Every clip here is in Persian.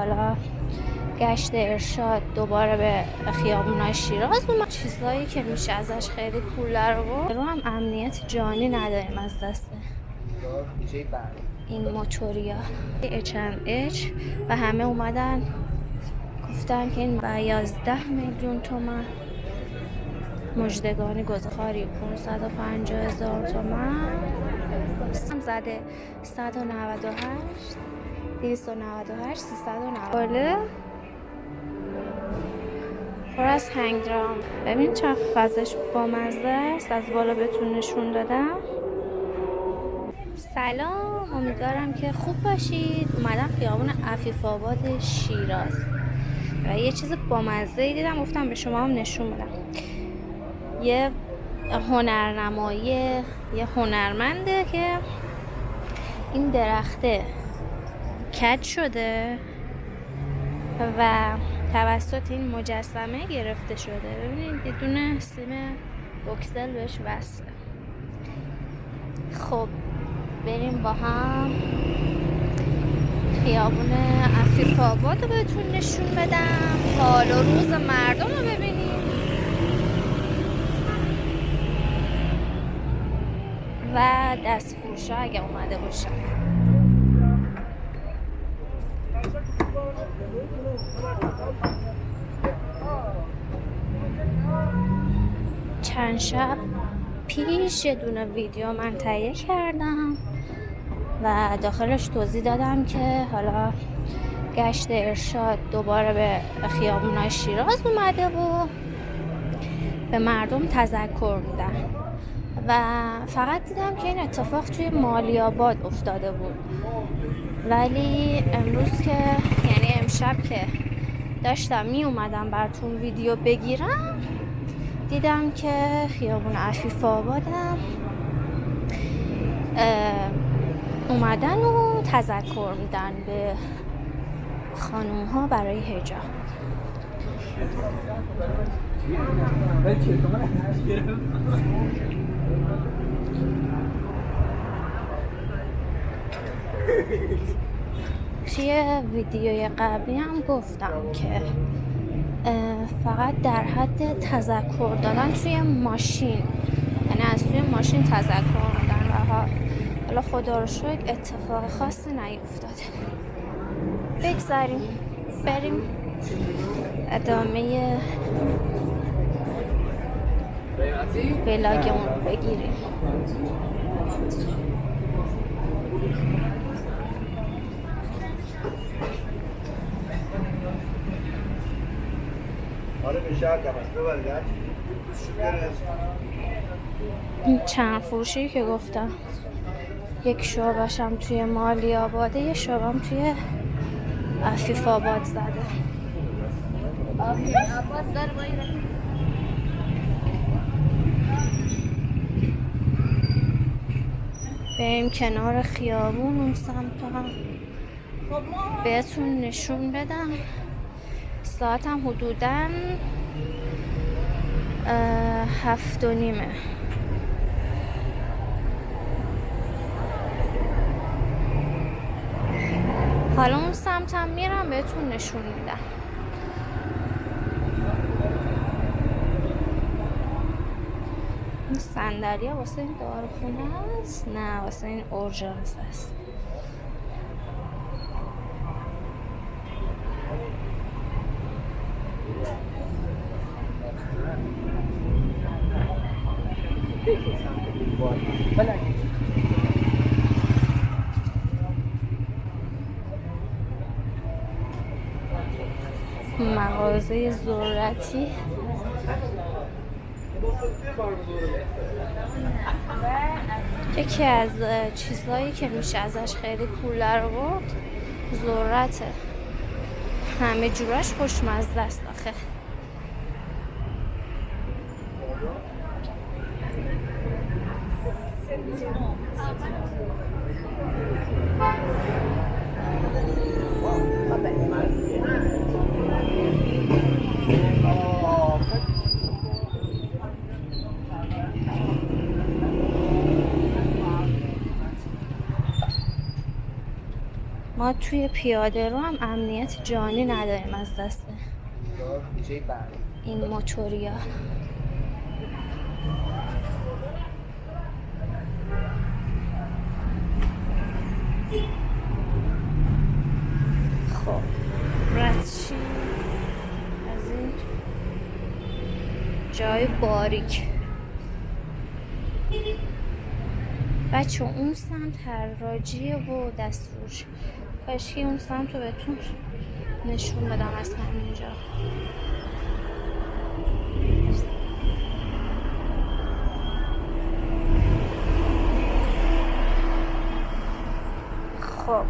حالا گشت ارشاد دوباره به خیابونای شیراز اومد. چیزایی که میشه ازش خیلی پول رو هم امنیت جانی نداریم از دست این موتوریا H&H و همه اومدن گفتن که این 11 میلیون تومان مژدگانی گذخاری 550,000 تومان سم زده 198 298 390 پر از هنگ درام. ببین چه فضاش بامزه است. از بالا بهتون نشون دادم. سلام، امیدوارم که خوب باشید. اومدم خیابون عفیف آباد شیراز و یه چیز بامزه دیدم، گفتم به شما هم نشون بدم. یه هنرنمایی یه هنرمنده که این درخته کج شده و توسط این مجسمه گرفته شده. ببینید یه دونه سیم بوکسل بهش وصله. خب بریم با هم خیابون عفیف آباد رو بهتون نشون بدم، حال و روز مردم رو ببینیم و دست فروش ها اگه اومده باشن. چند شب پیش یه دونه ویدیو من تهیه کردم و داخلش توضیح دادم که حالا گشت ارشاد دوباره به خیابونای شیراز اومده و به مردم تذکر میدن و فقط دیدم که این اتفاق توی مالی‌آباد افتاده بود، ولی امروز که یعنی امشب که داشتم می اومدم براتون ویدیو بگیرم دیدم که خیابون عفیف آبادم اومدن و تذکر میدن به خانوم ها برای حجاب. توی ویدیوی قبلی هم گفتم که فقط در حد تذکر دادن توی ماشین، یعنی از توی ماشین تذکر میدن و حالا خدا رو شکر اتفاق خاصی نیفتاده. بگذاریم بریم ادامه ولاگمون رو بگیریم. این چند فروشی که گفتم، یک شعبه‌شم توی مالی‌آباده، یه شعبه‌م توی عفیف آباد زده. بریم کنار خیابون اون سمت هم بهتون نشون بدم. ساعتم حدوداً 7:30. حالا اون سمتم میرم بهتون نشون میدم. این صندلی واسه این داروخونه است؟ نه، واسه این اورژانس است. مغازه ذرتی یکی از چیزهایی که میشه ازش خیلی پول رو برد ذرته. همه جورش خوشمزه است آخه. ما توی پیاده رو هم امنیت جانی نداریم از دست این موتوریا. خب ردشی از این جای باریک. بچه اون سمت حراجیه و دستفروش، کاشکی اون سمت رو بهتون نشون بدم از همینجا. خب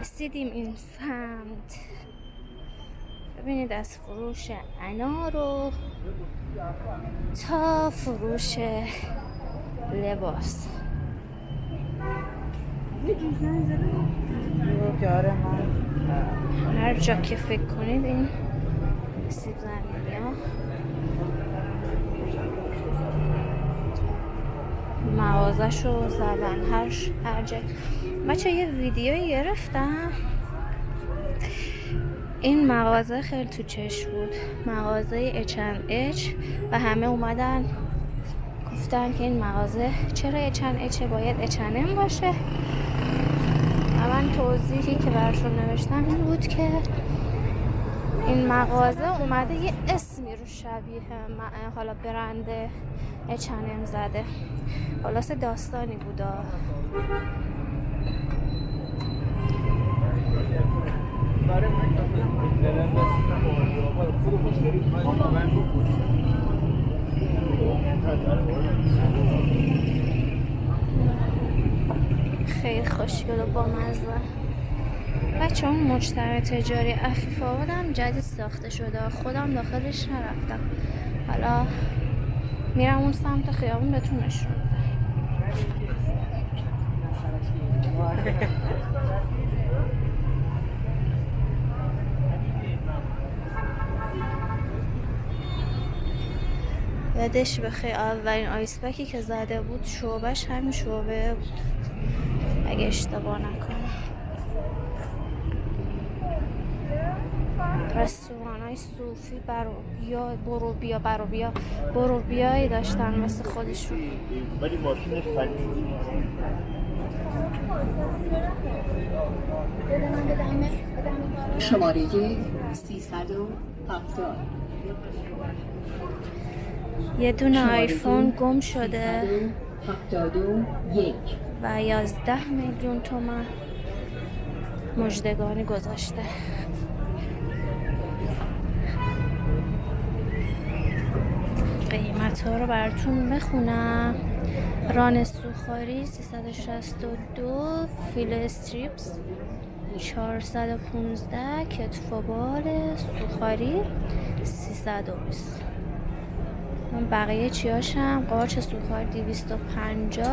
رسیدیم این سمت. ببینید از فروش انار رو تا فروش لباس. هر جا که فکر کنید این سیب زمینی ها مغازه شو زدن. هر جا. بچه یه ویدیو گرفتم، این مغازه خیلی تو چشم بود، مغازه H&H، و همه اومدن گفتن که این مغازه چرا H&H باید H&M باشه. و من توضیحی که برشون نوشتم این بود که این مغازه اومده یه اسمی رو شبیه حالا برند H&M زده. خلاص داستانی بودا. خیلی خوشگل و بامزه. بچه اون مجتمع تجاری عفیف آباد هم جدید ساخته شده، خودم داخلش نرفتم، حالا میرم اون سمت خیابون بهتون نشون بدم. یادش بخیر اولین آیس پکی که زده بود شعبش همین شعبه بود اگه اشتباه نکنم. رستوران های صوفی برو بیایی داشتن واسه خودشون. ولی ماشینش شماره 370 یه دونه آیفون گم شده 71 و 11 میلیون تومان مژدگانی گذاشته. قیمت ها رو براتون بخونم. ران سوخاری 362، فیل استریپس 415، کتف و بال سوخاری 320. من بقیه چیاشم قارچ سوخاری 250،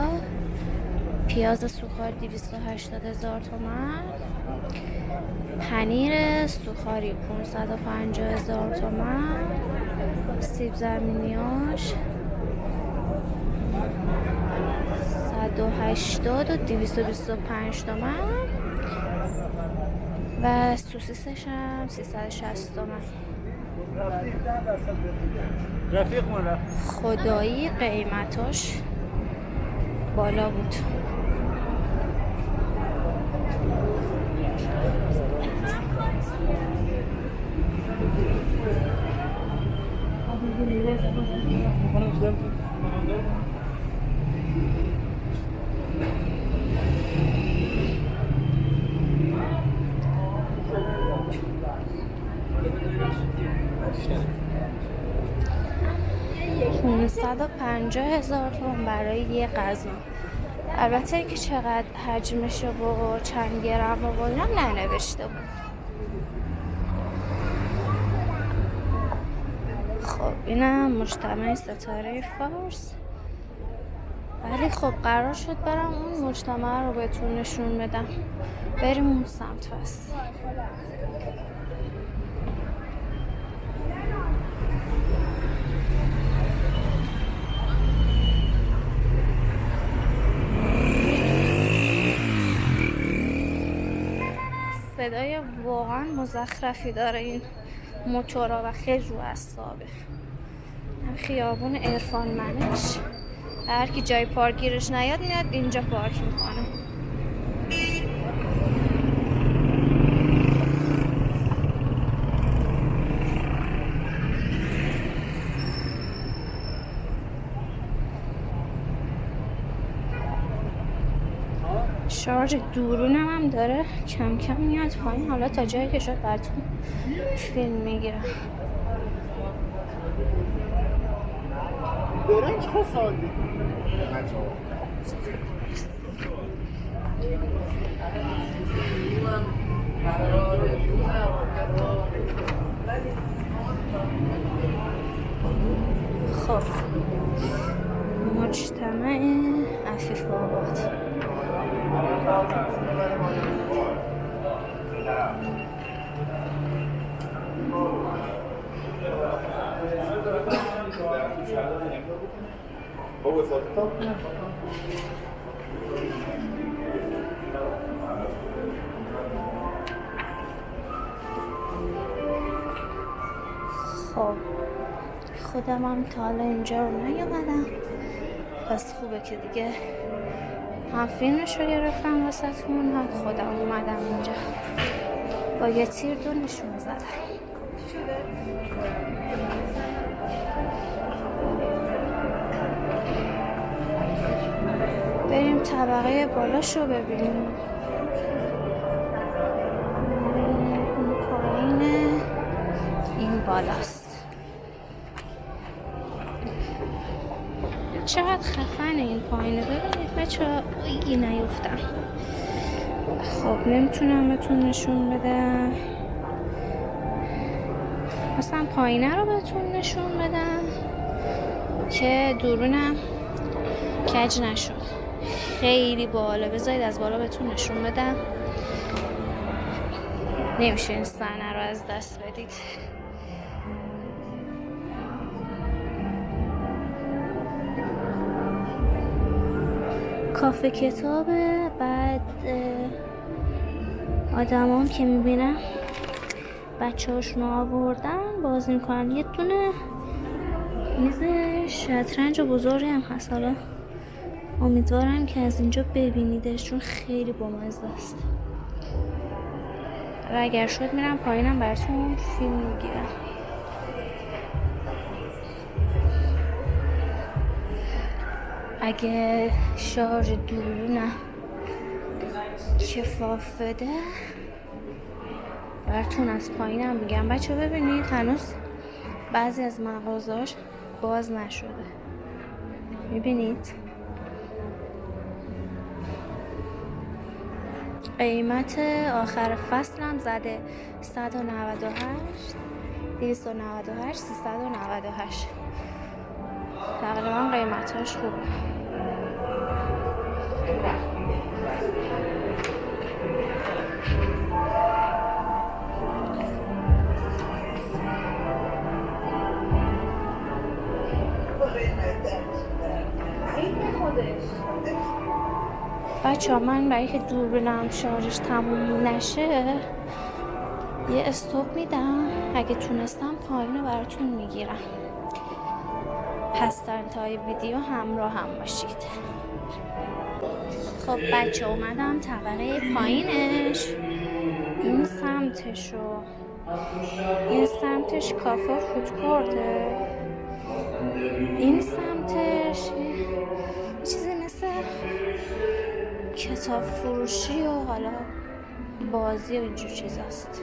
پیاز سوخاری 280,000 تومان، پنیر سوخاری 550,000 تومان، سیب زمینیاش 180 و 225 تومان و سوسیسش هم 360 تومان. خدایی قیمتاش بالا بود. $550,000 تومان برای یه غذا. البته اینکه چقدر حجمشه و چند گرم و اینا ننوشته بود. خب اینم مجتمع ستاره فارس. ولی خب قرار شد برم اون مجتمع رو بهتون نشون بدم. بریم اون سمت بس. صدای واقعا مزخرفی داره این موتورها و خیلی رو اعصابه. خیابون عرفان منش، هر کی جای پارک گیرش نیاد میاد اینجا پارک میکنه. شارژ دورونم هم داره کم کم میاد پایین. حالا تا جایی که شد براتون فیلم میگیرم. برنج خسالی خب مجتمع عفیف آباد. خب خودم هم تا حالا اینجا رو نیومدم، پس خوبه که دیگه هم فیلمش رو گرفتم واسه‌تون، هم خودم اومدم اینجا با یه تیر دو نشون زدم. بریم طبقه بالاش رو ببینیم. اون پایین، این بالاست. چقدر خفنه این پایینه، ببینید بچه‌ها. ایگی نیفتم. خب نمیتونم بهتون نشون بدم، مثلا پایینه رو بهتون نشون بدم که دورونم کج نشد. خیلی بالا، بذارید از بالا بهتون نشون بدم. نمیشه این صحنه رو از دست بدید. کافه کتابه. بعد آدمان که میبینم بچه هاشون آوردن بازی میکنن. یه دونه میز شطرنج بزرگی هم هست. حالا امیدوارم که از اینجا ببینیدش چون خیلی بامزه است. و اگر شد میرم پایینم براتون فیلم میگیرم. اگه شارژ دورونم کفاف بده براتون از پایینم میگم. بچه ببینید هنوز بعضی از مغازهاش باز نشده. میبینید قیمت آخر فصل هم زده 198 298 398. تقریبا قیمتاش خوبه. بچه ها من برای که دوربینم شارژش تموم نشه یه استوب میدم. اگه تونستم پایین رو براتون میگیرم. پس تا انتهای ویدیو همراه هم باشید. خب بچه اومدم طبقه پایینش. این سمتش کافه و فودکورته. این سمتش چیزی مثل کتاب فروشی و حالا بازی و اینجور چیزاست.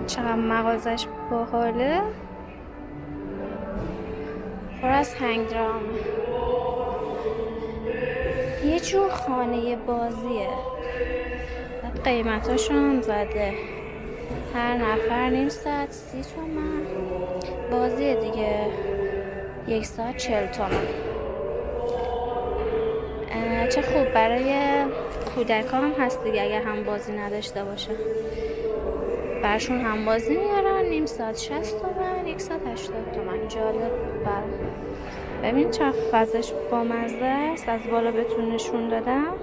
چقدر مغازش باحاله. پر از هنگرامه. یه جور خانه بازیه. قیمتاشو هم زده. هر نفر نیم ساعت 30 تومن. بازیه دیگه 1 ساعت 40 تومن. چه خوب برای کودکا هم هست دیگه. اگر هم بازی نداشته باشه برشون هم بازی میارن. نیم ساعت 60 تومن، 1 ساعت 80 تومن. جالب. ببین چه فضاش بامزه است، از بالا بهتون نشون دادم.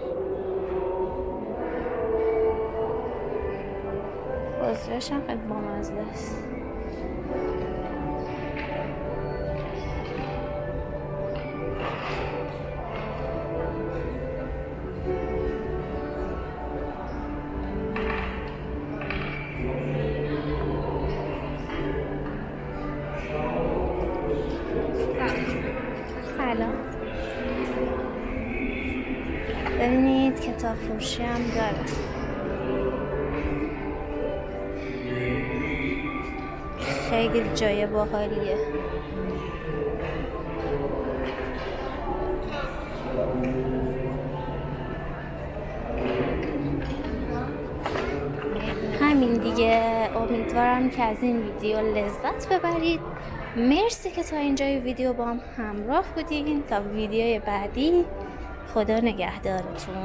بازیش هم خیلی بامزه است. سلام. ببینید کتاب فروشی هم داره. خیلی جای باحالیه. همین دیگه، امیدوارم که از این ویدیو لذت ببرید. مرسی که تا اینجای ویدیو با هم همراه بودین. تا ویدیوی بعدی، خدا نگهدارتون.